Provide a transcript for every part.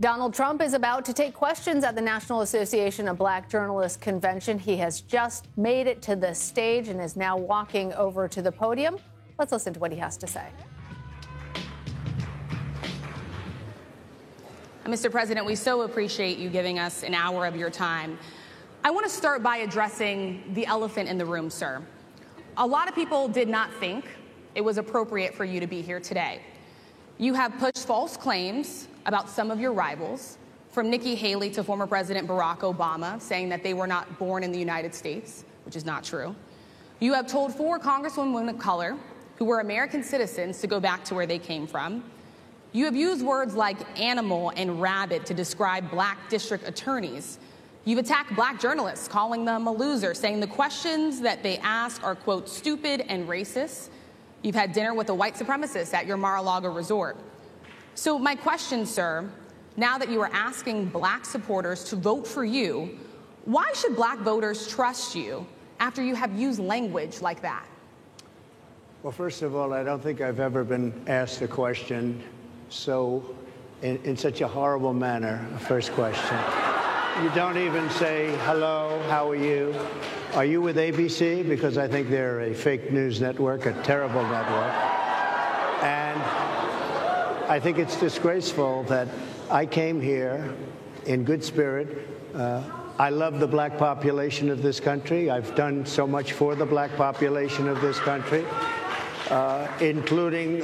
Donald Trump is about to take questions at the National Association of Black Journalists convention. He has just made it to the stage and is now walking over to the podium. Let's listen to what he has to say. Mr. President, we so appreciate you giving us an hour of your time. I want to start by addressing the elephant in the room, sir. A lot of people did not think it was appropriate for you to be here today. You have pushed false claims about some of your rivals, from Nikki Haley to former President Barack Obama, saying that they were not born in the United States, which is not true. You have told 4 congresswomen of color who were American citizens to go back to where they came from. You have used words like animal and rabid to describe black district attorneys. You've attacked black journalists, calling them a loser, saying the questions that they ask are, quote, stupid and racist. You've had dinner with a white supremacist at your Mar-a-Lago resort. So my question, sir, now that you are asking black supporters to vote for you, why should black voters trust you after you have used language like that? Well, first of all, I don't think I've ever been asked a question in such a horrible manner. First question. You don't even say, hello, how are you? Are you with ABC? Because I think they're a fake news network, a terrible network. And I think it's disgraceful that I came here in good spirit. I love the black population of this country. I've done so much for the black population of this country, including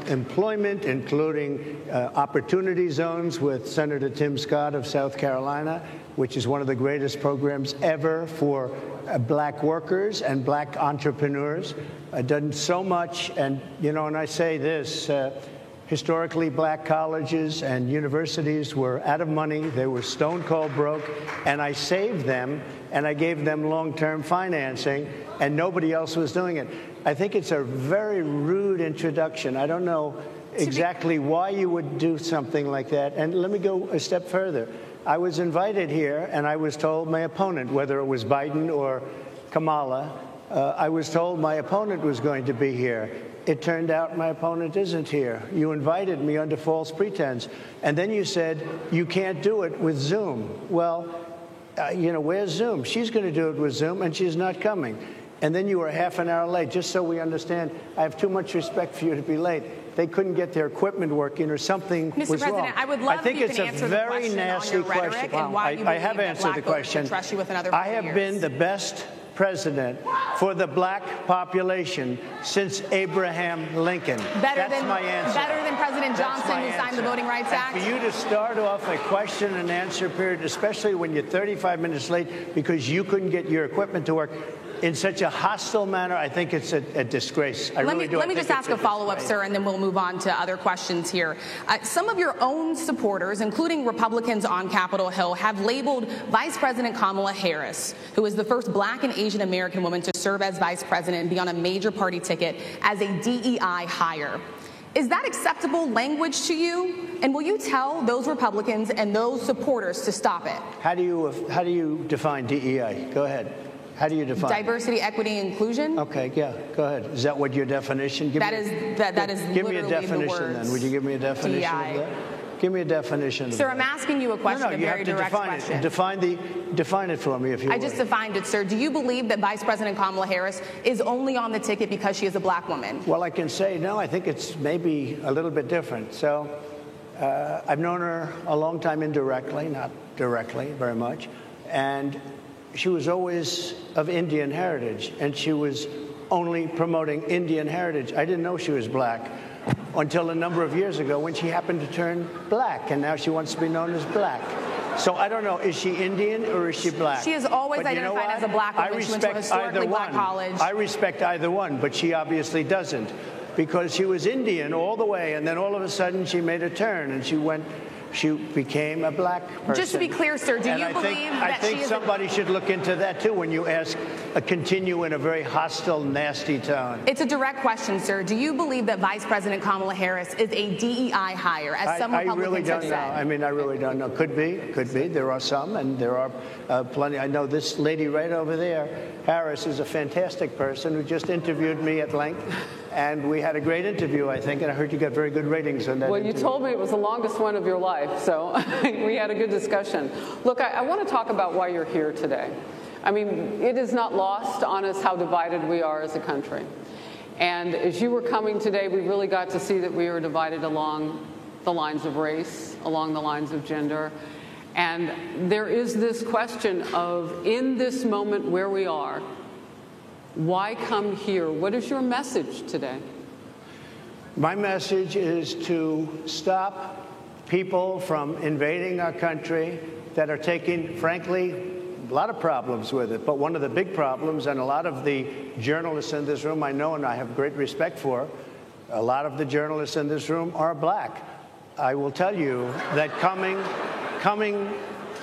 employment, including opportunity zones with Senator Tim Scott of South Carolina, which is one of the greatest programs ever for black workers and black entrepreneurs. I've done so much, and, you know, and I say this, historically, black colleges and universities were out of money. They were stone cold broke, and I saved them, and I gave them long-term financing, and nobody else was doing it. I think it's a very rude introduction. I don't know exactly why you would do something like that. And let me go a step further. I was invited here, and I was told my opponent, whether it was Biden or Kamala, I was told my opponent was going to be here. It turned out my opponent isn't here. You invited me under false pretense. And then you said you can't do it with Zoom. Well, you know, where's Zoom? She's going to do it with Zoom, and she's not coming. And then you were half an hour late. Just so we understand, I have too much respect for you to be late. They couldn't get their equipment working or something was wrong. Mr. President, I would love if you can answer the question on your rhetoric and why you believe that black voters should trust you with another 4 years. I have been the best president for the black population since Abraham Lincoln. That's my answer. Better than President Johnson, who signed the Voting Rights Act? And for you to start off a question and answer period, especially when you're 35 minutes late because you couldn't get your equipment to work, in such a hostile manner, I think it's a disgrace. I really do. Let me just ask a follow-up, sir, and then we'll move on to other questions here. Some of your own supporters, including Republicans on Capitol Hill, have labeled Vice President Kamala Harris, who is the first black and Asian American woman to serve as vice president and be on a major party ticket, as a DEI hire. Is that acceptable language to you? And will you tell those Republicans and those supporters to stop it? How do you define DEI? Go ahead. How do you define diversity, equity, inclusion? Okay, yeah, go ahead. Is that what your definition? That is give me a definition then. Would you give me a definition DEI. of that? Give me a definition. Sir, of that. I'm asking you a question, no, a very direct question. Define it for me, if you would. I just defined it, sir. Do you believe that Vice President Kamala Harris is only on the ticket because she is a black woman? Well, I can say no. I think it's maybe a little bit different. So I've known her a long time indirectly, not directly very much, and she was always of Indian heritage, and she was only promoting Indian heritage. I didn't know she was black until a number of years ago when she happened to turn black, and now she wants to be known as black. So I don't know, is she Indian or is she black? She is always identified as a black woman. She went to a historically black college. I respect either one, but she obviously doesn't, because she was Indian all the way, and then all of a sudden she made a turn, and she became a black person. Just to be clear, sir, do you believe that I think somebody should look into that, too, when you continue in a very hostile, nasty tone. It's a direct question, sir. Do you believe that Vice President Kamala Harris is a DEI hire, as some Republicans have said? I mean, I really don't know. Could be. There are some, and there are plenty. I know this lady right over there, Harris, is a fantastic person who just interviewed me at length. And we had a great interview, I think, and I heard you got very good ratings on that. Well, interview. you told me it was the longest one of your life, so we had a good discussion. Look, I want to talk about why you're here today. I mean, it is not lost on us how divided we are as a country. And as you were coming today, we really got to see that we were divided along the lines of race, along the lines of gender. And there is this question of, in this moment where we are, why come here? What is your message today? My message is to stop people from invading our country that are taking, frankly, a lot of problems with it. But one of the big problems, and a lot of the journalists in this room I know and I have great respect for, a lot of the journalists in this room are black. I will tell you that coming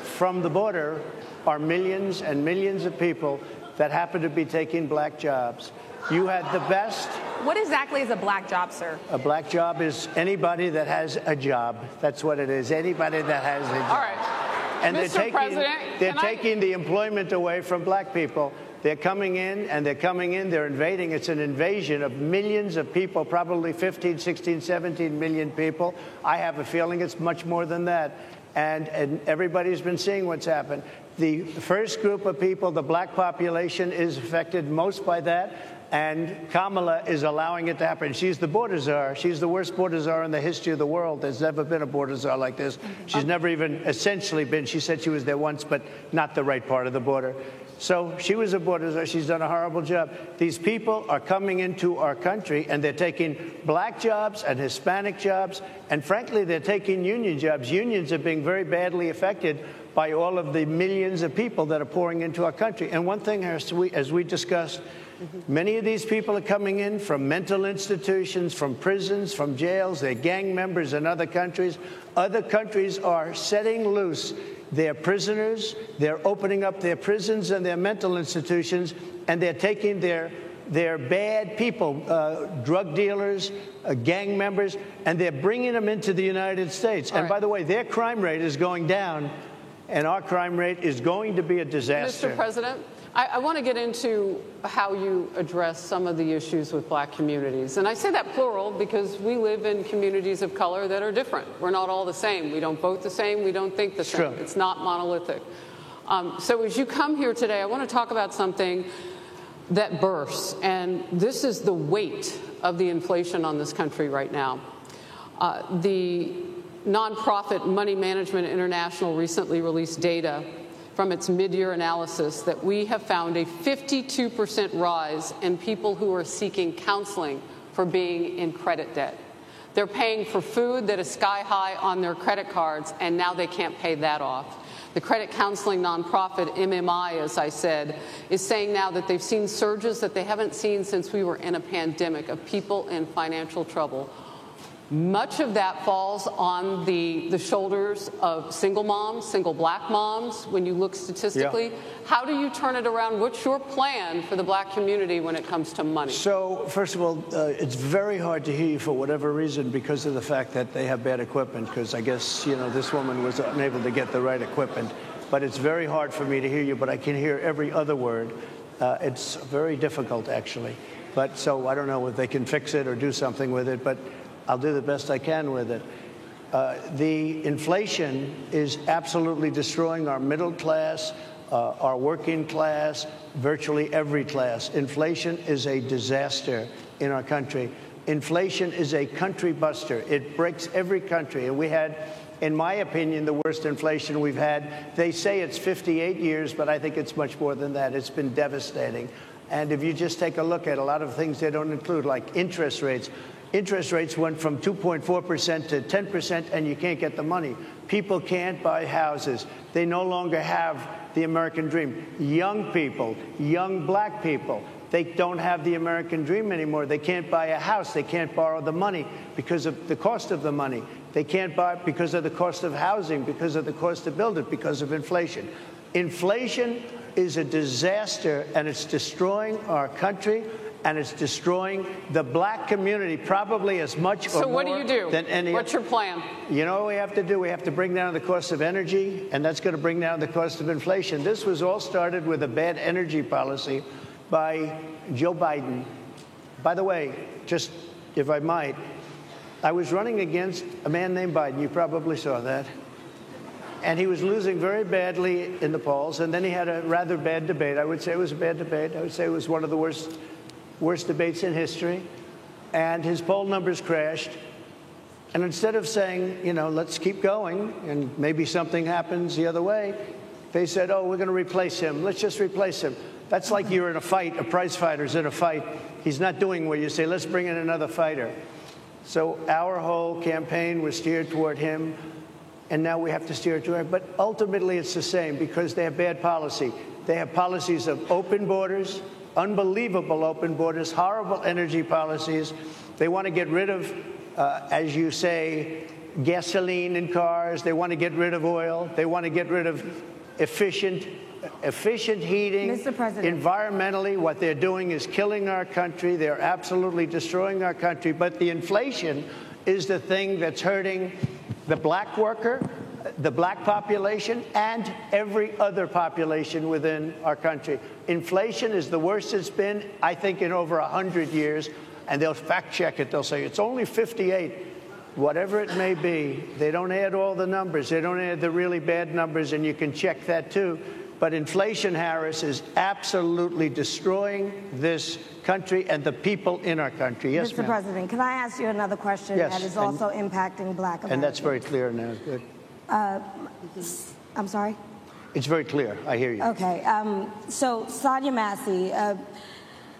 from the border are millions and millions of people that happen to be taking black jobs. You had the best. What exactly is a black job, sir? A black job is anybody that has a job. That's what it is. Anybody that has a job. All right. And Mr. President, they're taking the employment away from black people. They're coming in, they're invading. It's an invasion of millions of people, probably 15, 16, 17 million people. I have a feeling it's much more than that. And everybody's been seeing what's happened. The first group of people, the black population, is affected most by that. And Kamala is allowing it to happen. She's the border czar. She's the worst border czar in the history of the world. There's never been a border czar like this. She's never even essentially been. She said she was there once, but not the right part of the border. So she was a border czar. She's done a horrible job. These people are coming into our country, and they're taking black jobs and Hispanic jobs, and frankly, they're taking union jobs. Unions are being very badly affected by all of the millions of people that are pouring into our country. And one thing, as we discussed, many of these people are coming in from mental institutions, from prisons, from jails. They're gang members in other countries. Other countries are setting loose their prisoners. They're opening up their prisons and their mental institutions, and they're taking their bad people, drug dealers, gang members, and they're bringing them into the United States. And by the way, their crime rate is going down, and our crime rate is going to be a disaster. Mr. President, I want to get into how you address some of the issues with black communities. And I say that plural because we live in communities of color that are different. We're not all the same. We don't vote the same. We don't think the same. It's not monolithic. So as you come here today, I want to talk about something that bursts. And this is the weight of the inflation on this country right now. The nonprofit Money Management International recently released data from its mid-year analysis that we have found a 52% rise in people who are seeking counseling for being in credit debt. They're paying for food that is sky high on their credit cards, and now they can't pay that off. The credit counseling nonprofit MMI, as I said, is saying now that they've seen surges that they haven't seen since we were in a pandemic of people in financial trouble. Much of that falls on the shoulders of single moms, single black moms, when you look statistically. Yeah. How do you turn it around? What's your plan for the black community when it comes to money? So, first of all, it's very hard to hear you for whatever reason because of the fact that they have bad equipment, because I guess, this woman was unable to get the right equipment. But it's very hard for me to hear you, but I can hear every other word. It's very difficult, actually. But so I don't know if they can fix it or do something with it, but I'll do the best I can with it. The inflation is absolutely destroying our middle class, our working class, virtually every class. Inflation is a disaster in our country. Inflation is a country buster. It breaks every country. And we had, in my opinion, the worst inflation we've had. They say it's 58 years, but I think it's much more than that. It's been devastating. And if you just take a look at a lot of things they don't include, like interest rates. Interest rates went from 2.4% to 10%, and you can't get the money. People can't buy houses. They no longer have the American dream. Young people, young black people, they don't have the American dream anymore. They can't buy a house. They can't borrow the money because of the cost of the money. They can't buy it because of the cost of housing, because of the cost to build it, because of inflation. Inflation is a disaster, and it's destroying our country. And it's destroying the black community probably as much or more than any. What's your plan? You know what we have to do? We have to bring down the cost of energy, and that's going to bring down the cost of inflation. This was all started with a bad energy policy by Joe Biden. By the way, just if I might, I was running against a man named Biden. You probably saw that. And he was losing very badly in the polls. And then he had a rather bad debate. I would say it was a bad debate. I would say it was one of the worst debates in history. And his poll numbers crashed. And instead of saying, you know, let's keep going and maybe something happens the other way, they said, oh, we're going to replace him. Let's just replace him. That's like you're in a fight, a prize fighter's in a fight. He's not doing what you say, let's bring in another fighter. So our whole campaign was steered toward him, and now we have to steer toward him. But ultimately, it's the same because they have bad policy. They have policies of open borders, unbelievable open borders, horrible energy policies. They want to get rid of, as you say, gasoline in cars. They want to get rid of oil. They want to get rid of efficient heating. Mr. President. Environmentally, what they're doing is killing our country. They're absolutely destroying our country. But the inflation is the thing that's hurting the black worker, the black population, and every other population within our country. Inflation is the worst it's been, I think, in over 100 years. And they'll fact check it. They'll say it's only 58. Whatever it may be, they don't add all the numbers. They don't add the really bad numbers, and you can check that too. But inflation, Harris, is absolutely destroying this country and the people in our country. Yes, Mr. ma'am. President, can I ask you another question Yes, that is also impacting black Americans? And that's very clear now. Good. I'm sorry? It's very clear. I hear you. Okay. So Sonia Massey,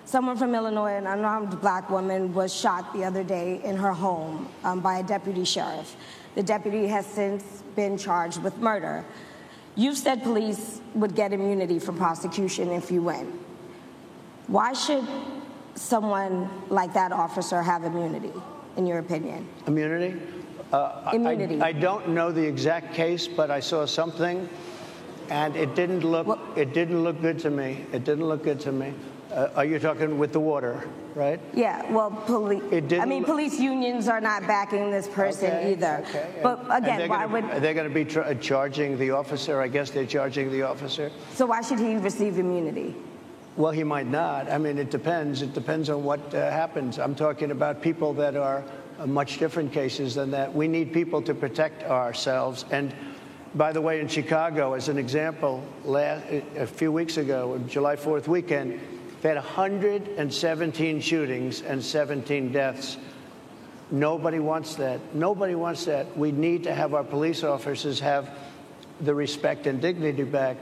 someone from Illinois, an unarmed black woman, was shot the other day in her home by a deputy sheriff. The deputy has since been charged with murder. You've said police would get immunity from prosecution if you win. Why should someone like that officer have immunity, in your opinion? Immunity? Immunity. I don't know the exact case, but I saw something, and it didn't look good to me. It didn't look good to me. Are you talking with the water, right? Yeah, well, police unions are not backing this person either. Okay. But again, why would... Are they going to be charging the officer? I guess they're charging the officer. So why should he receive immunity? Well, he might not. I mean, it depends. It depends on what happens. I'm talking about people that are much different cases than that. We need people to protect ourselves. And by the way, in Chicago, as an example, a few weeks ago, July 4th weekend, they had 117 shootings and 17 deaths. Nobody wants that. Nobody wants that. We need to have our police officers have the respect and dignity back.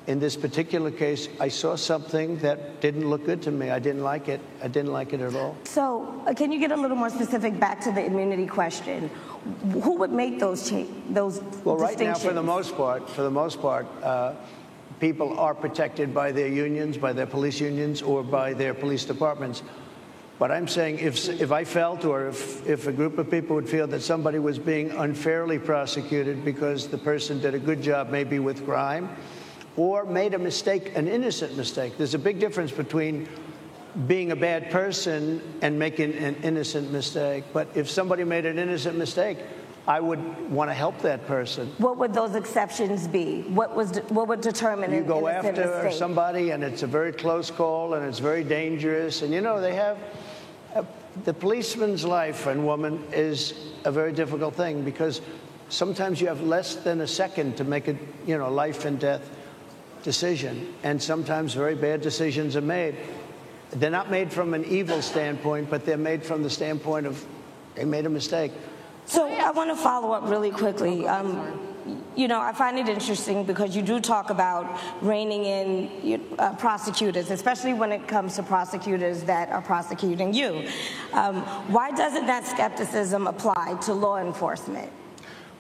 In this particular case, I saw something that didn't look good to me. I didn't like it. I didn't like it at all. So can you get a little more specific back to the immunity question? Who would make those distinctions? Well, right now, for the most part, people are protected by their unions, by their police unions, or by their police departments. But I'm saying if I felt, or if a group of people would feel that somebody was being unfairly prosecuted because the person did a good job maybe with crime, or made a mistake, an innocent mistake. There's a big difference between being a bad person and making an innocent mistake. But if somebody made an innocent mistake, I would want to help that person. What would those exceptions be? What would determine an innocent mistake? You go after somebody, and it's a very close call, and it's very dangerous. And, you know, they have the policeman's life, and woman, is a very difficult thing because sometimes you have less than a second to make a, you know, life and death decision. And sometimes very bad decisions are made. They're not made from an evil standpoint, but they're made from the standpoint of they made a mistake. So I want to follow up really quickly. You know, I find it interesting because you do talk about reining in prosecutors, especially when it comes to prosecutors that are prosecuting you. Why doesn't that skepticism apply to law enforcement?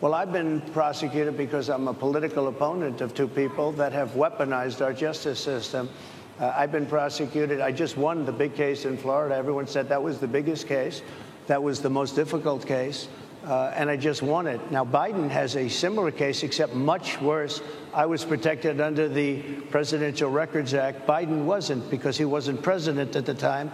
Well, I've been prosecuted because I'm a political opponent of two people that have weaponized our justice system. I've been prosecuted. I just won the big case in Florida. Everyone said that was the biggest case. That was the most difficult case. And I just won it. Now, Biden has a similar case, except much worse. I was protected under the Presidential Records Act. Biden wasn't, because he wasn't president at the time.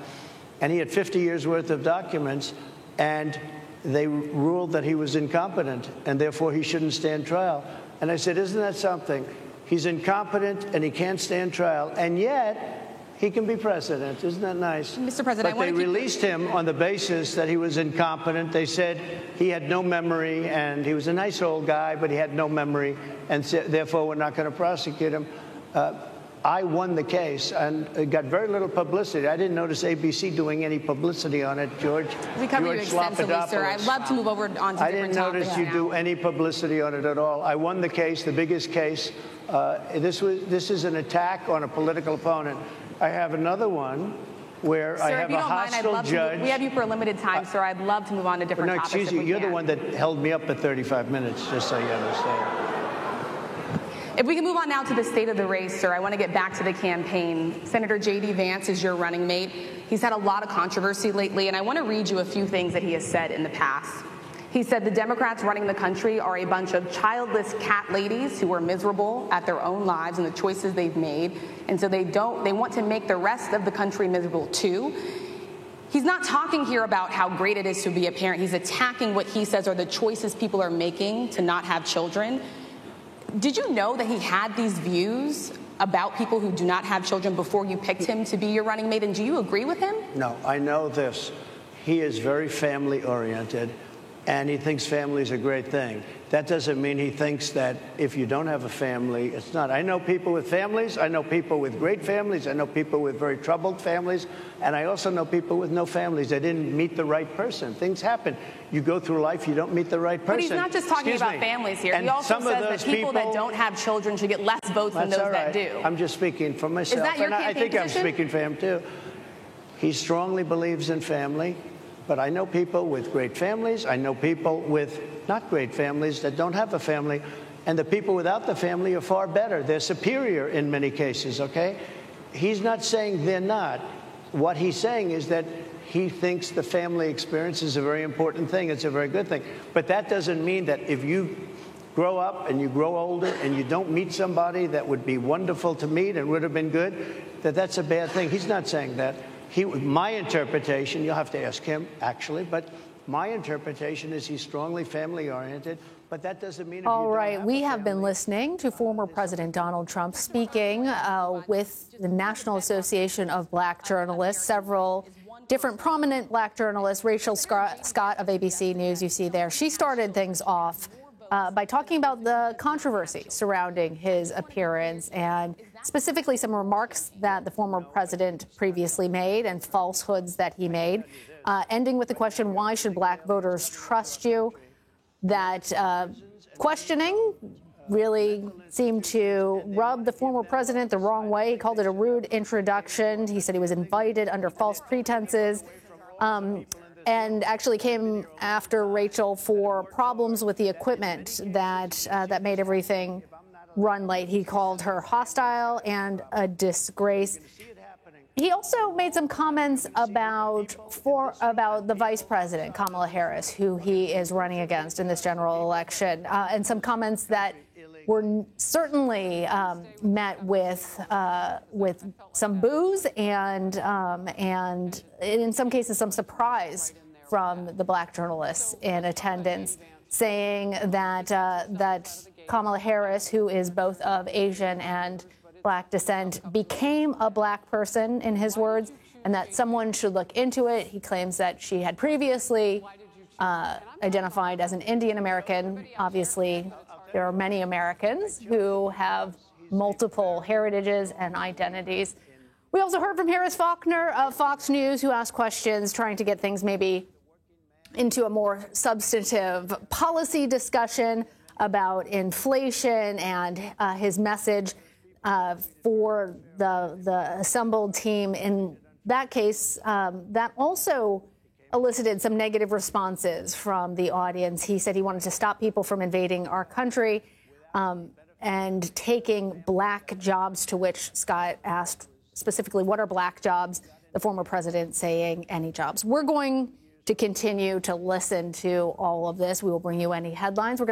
And he had 50 years worth of documents. And they ruled that he was incompetent, and therefore he shouldn't stand trial. And I said, isn't that something? He's incompetent, and he can't stand trial. And yet, He can be president. Isn't that nice? Mr. President, but they released him on the basis that he was incompetent. They said he had no memory, and he was a nice old guy, but he had no memory, and therefore we're not going to prosecute him. I won the case, and it got very little publicity. I didn't notice ABC doing any publicity on it, George. We cover you extensively, sir. I'd love to move over on to different topics. I didn't notice you do any publicity on it at all. I won the case, the biggest case. This is an attack on a political opponent. I have another one where sir, I have a hostile judge. We have you for a limited time, sir. I'd love to move on to different topics. Excuse you. You're the one that held me up for 35 minutes, just so you understand. If we can move on now to the state of the race, sir, I want to get back to the campaign. Senator J.D. Vance is your running mate. He's had a lot of controversy lately, and I want to read you a few things that he has said in the past. He said the Democrats running the country are a bunch of childless cat ladies who are miserable at their own lives and the choices they've made, and so they want to make the rest of the country miserable too. He's not talking here about how great it is to be a parent. He's attacking what he says are the choices people are making to not have children. Did you know that he had these views about people who do not have children before you picked him to be your running mate, and do you agree with him? No, I know this. He is very family-oriented, and he thinks family is a great thing. That doesn't mean he thinks that if you don't have a family, it's not. I know people with families. I know people with great families. I know people with very troubled families. And I also know people with no families. They didn't meet the right person. Things happen. You go through life, you don't meet the right person. But he's not just talking about families here. And he also says that people that don't have children should get less votes than those that do. I'm just speaking for myself. Is that your campaign I think position? I'm speaking for him, too. He strongly believes in family. But I know people with great families. I know people with not great families that don't have a family. And the people without the family are far better. They're superior in many cases, okay? He's not saying they're not. What he's saying is that he thinks the family experience is a very important thing. It's a very good thing. But that doesn't mean that if you grow up and you grow older and you don't meet somebody that would be wonderful to meet and would have been good, that that's a bad thing. He's not saying that. My interpretation, you'll have to ask him, actually, but my interpretation is he's strongly family-oriented, but that doesn't mean... All right, we have been listening to former President Donald Trump speaking with the National Association of Black Journalists, several different prominent black journalists. Rachel Scott of ABC News, you see there. She started things off by talking about the controversy surrounding his appearance and specifically some remarks that the former president previously made and falsehoods that he made, ending with the question, why should black voters trust you? That questioning really seemed to rub the former president the wrong way. He called it a rude introduction. He said he was invited under false pretenses. And actually came after Rachel for problems with the equipment that made everything run late. He called her hostile and a disgrace. He also made some comments about the vice president, Kamala Harris, who he is running against in this general election, and some comments that were certainly met with some boos and in some cases some surprise from the black journalists in attendance, saying that Kamala Harris, who is both of Asian and black descent, became a black person, in his words, and that someone should look into it. He claims that she had previously identified as an Indian American. Obviously, there are many Americans who have multiple heritages and identities. We also heard from Harris Faulkner of Fox News, who asked questions trying to get things maybe into a more substantive policy discussion about inflation and his message for the assembled team. In that case, that also elicited some negative responses from the audience. He said he wanted to stop people from invading our country and taking black jobs, to which Scott asked specifically, what are black jobs? The former president saying any jobs. We're going to continue to listen to all of this. We will bring you any headlines. We're going